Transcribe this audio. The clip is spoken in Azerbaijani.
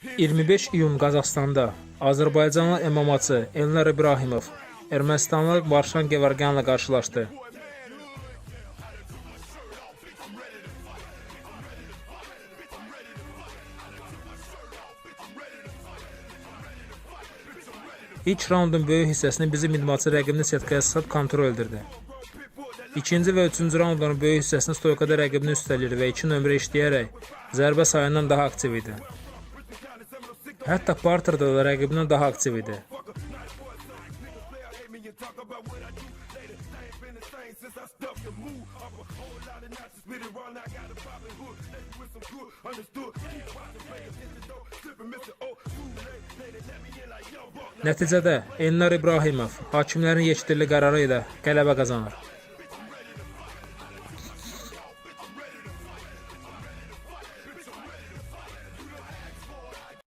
25 iyun Qazaxstanda Azərbaycanlı MMA-çı Elnar İbrahimov Ermənistanlı Varşan Gevorgyanla qarşılaşdı. İlk raundun böyük hissəsini bizim idmançı rəqibini setkaya salıb kontrol edirdi. İkinci və üçüncü raundların böyük hissəsini stoykada rəqibini üstəlirdi və 2 nömrə işləyərək zərbə sayından daha aktiv idi. Hətta parterdə da rəqibindən daha aktiv idi. Nəticədə Elnar İbrahimov hakimlərin yekdilli qərarı ilə qələbə qazanır.